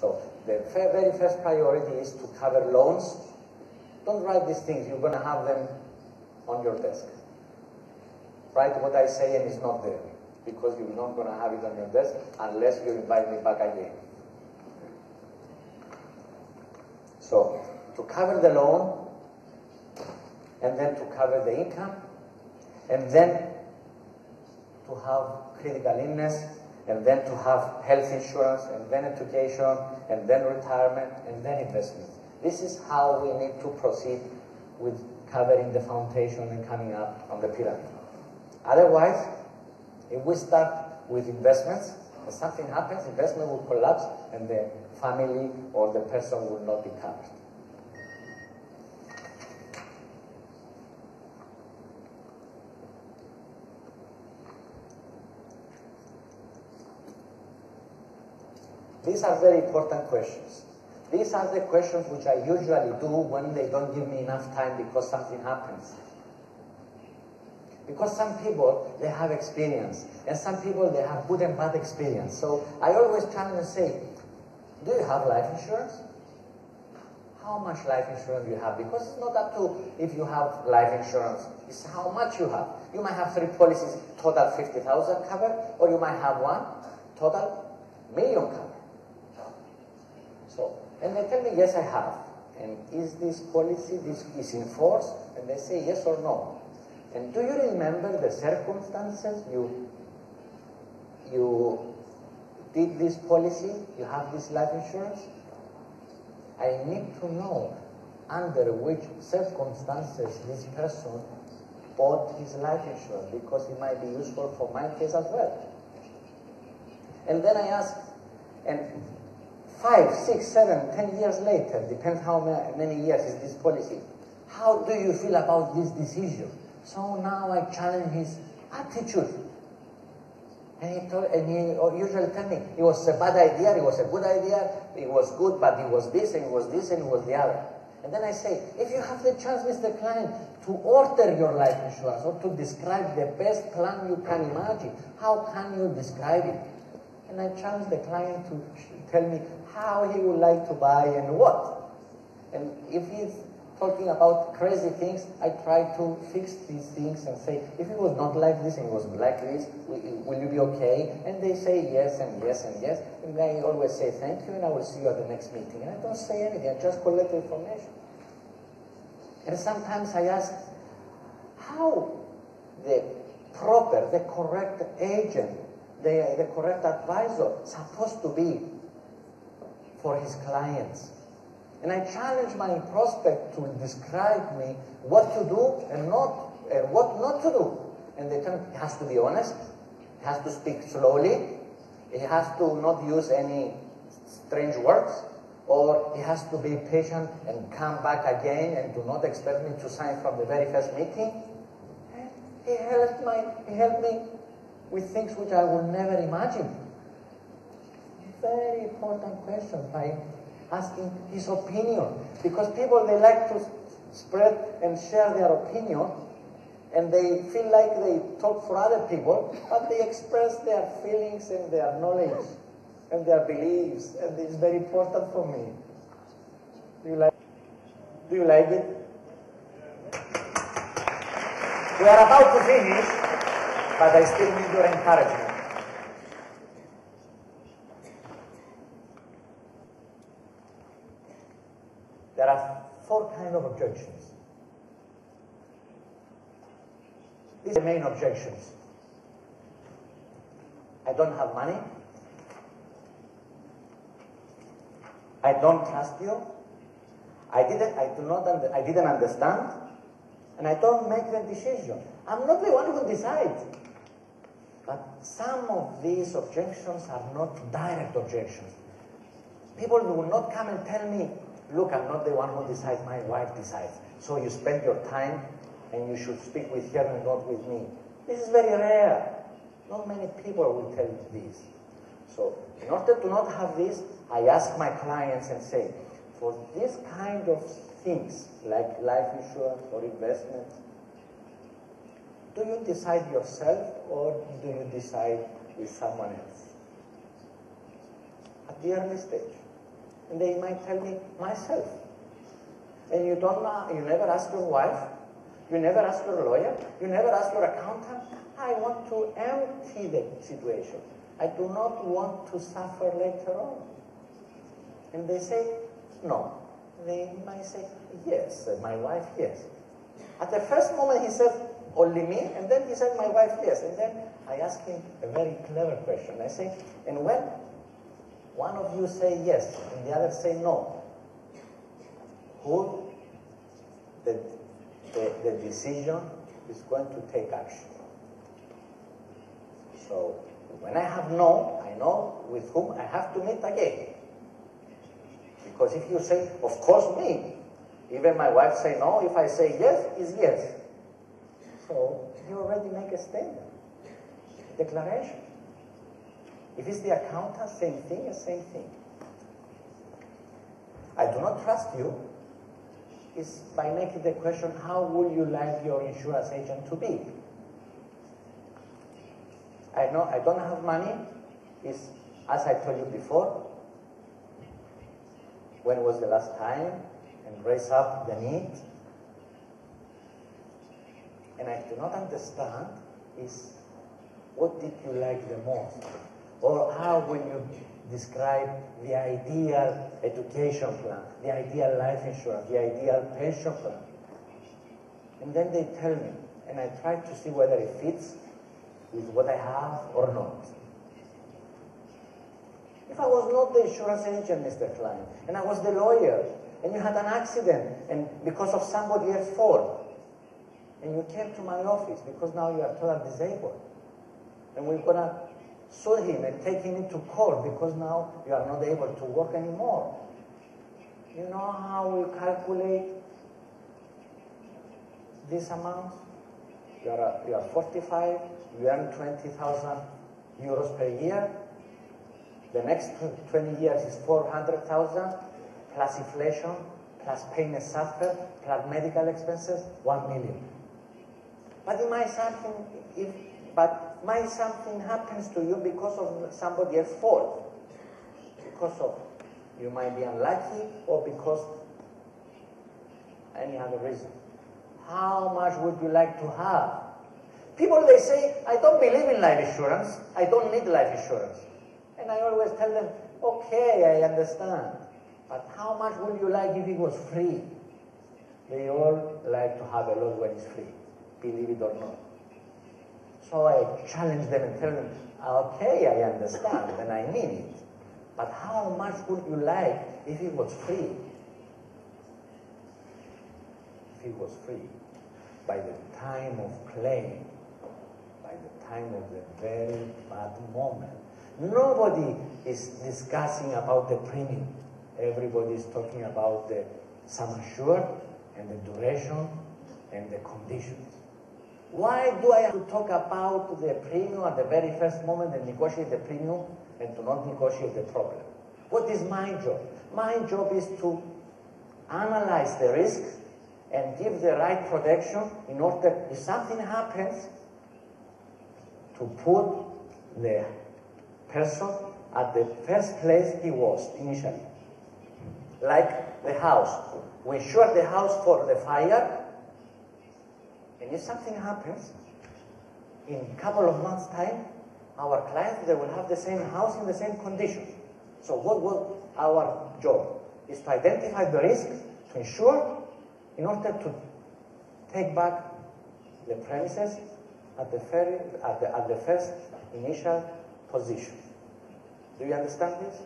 So the very first priority is to cover loans. Don't write these things, you're going to have them on your desk. Write what I say and it's not there, because you're not going to have it on your desk unless you invite me back again. So, to cover the loan, and then to cover the income, and then to have critical illness, and then to have health insurance, and then education, and then retirement, and then investment. This is how we need to proceed with covering the foundation and coming up on the pyramid. Otherwise, if we start with investments, and something happens, investment will collapse, and the family or the person will not be covered. These are very important questions. These are the questions which I usually do when they don't give me enough time because something happens. Because some people, they have experience, and some people, they have good and bad experience. So I always try to say, do you have life insurance? How much life insurance do you have? Because it's not up to if you have life insurance, it's how much you have. You might have 3 policies, total 50,000 covered, or you might have one, total million covered. So, and they tell me, yes, I have. And is this policy, this is in force? And they say yes or no. And do you remember the circumstances you did this policy, you have this life insurance? I need to know under which circumstances this person bought his life insurance, because it might be useful for my case as well. And then I ask, and 5, 6, 7, 10 years later, depends how many years is this policy, how do you feel about this decision? So now I challenge his attitude. And he usually tell me, it was a bad idea, it was a good idea, it was good, but it was this, and it was this, and it was the other. And then I say, if you have the chance, Mr. Client, to order your life insurance, or to describe the best plan you can imagine, how can you describe it? And I challenge the client to tell me how he would like to buy and what. And if he's talking about crazy things, I try to fix these things and say, if it was not like this and it was like this, will you be okay? And they say yes and yes and yes. And I always say thank you and I will see you at the next meeting. And I don't say anything, I just collect the information. And sometimes I ask, how the proper, the correct agent, the correct advisor supposed to be for his clients? And I challenge my prospect to describe me what to do and what not to do. And they tell me, he has to be honest, he has to speak slowly, he has to not use any strange words, or he has to be patient and come back again and do not expect me to sign from the very first meeting. He helped me with things which I would never imagine. Very important questions by asking his opinion, because people, they like to spread and share their opinion, and they feel like they talk for other people, but they express their feelings and their knowledge and their beliefs, and it's very important for me. Do you like it? We are about to finish, but I still need your encouragement. There are 4 kinds of objections. These are the main objections. I don't have money. I don't trust you. I didn't understand. And I don't make the decision. I'm not the one who decides. But some of these objections are not direct objections. People will not come and tell me, look, I'm not the one who decides, my wife decides. So you spend your time and you should speak with her and not with me. This is very rare. Not many people will tell you this. So in order to not have this, I ask my clients and say, for this kind of things, like life insurance or investment, do you decide yourself or do you decide with someone else? At the early stage. And they might tell me, myself. And you never ask your wife, you never ask your lawyer, you never ask your accountant. I want to empty the situation. I do not want to suffer later on. And they say, no. They might say, yes, my wife, yes. At the first moment he said, only me, and then he said, my wife, yes. And then I asked him a very clever question. I say, and when one of you say yes, and the other say no, who the decision is going to take action? So when I have no, I know with whom I have to meet again. Because if you say, of course me, even my wife say no, if I say yes, is yes. So you already make a statement, a declaration. If it's the accountant, same thing, same thing. I do not trust you is by making the question, how would you like your insurance agent to be? I know I don't have money, is, as I told you before, when was the last time, and raise up the need. And I do not understand is, what did you like the most? Or how will you describe the ideal education plan, the ideal life insurance, the ideal pension plan? And then they tell me, and I try to see whether it fits with what I have or not. If I was not the insurance agent, Mr. Klein, and I was the lawyer, and you had an accident, and because of somebody else's fault, and you came to my office because now you are totally disabled, and we're going to sue him and take him into court because now you are not able to work anymore. You know how we calculate this amount? You are 45, you earn 20,000 euros per year. The next 20 years is 400,000, plus inflation, plus pain and suffer, plus medical expenses, 1 million. But it might something happens to you because of somebody else's fault. Because of, you might be unlucky, or because any other reason. How much would you like to have? People, they say, I don't believe in life insurance. I don't need life insurance. And I always tell them, okay, I understand. But how much would you like if it was free? They all like to have a lot when it's free, believe it or not. So I challenge them and tell them, okay, I understand, and I mean it. But how much would you like if it was free? If it was free, by the time of claim, by the time of the very bad moment, nobody is discussing about the premium. Everybody is talking about the sum assured and the duration and the conditions. Why do I have to talk about the premium at the very first moment and negotiate the premium and to not negotiate the problem? What is my job? My job is to analyze the risks and give the right protection in order, if something happens, to put the person at the first place he was initially. Like the house. We insure the house for the fire, and if something happens, in a couple of months' time, our clients, they will have the same house in the same condition. So what was our job? Is to identify the risk, to insure, in order to take back the premises at the first initial position. Do you understand this?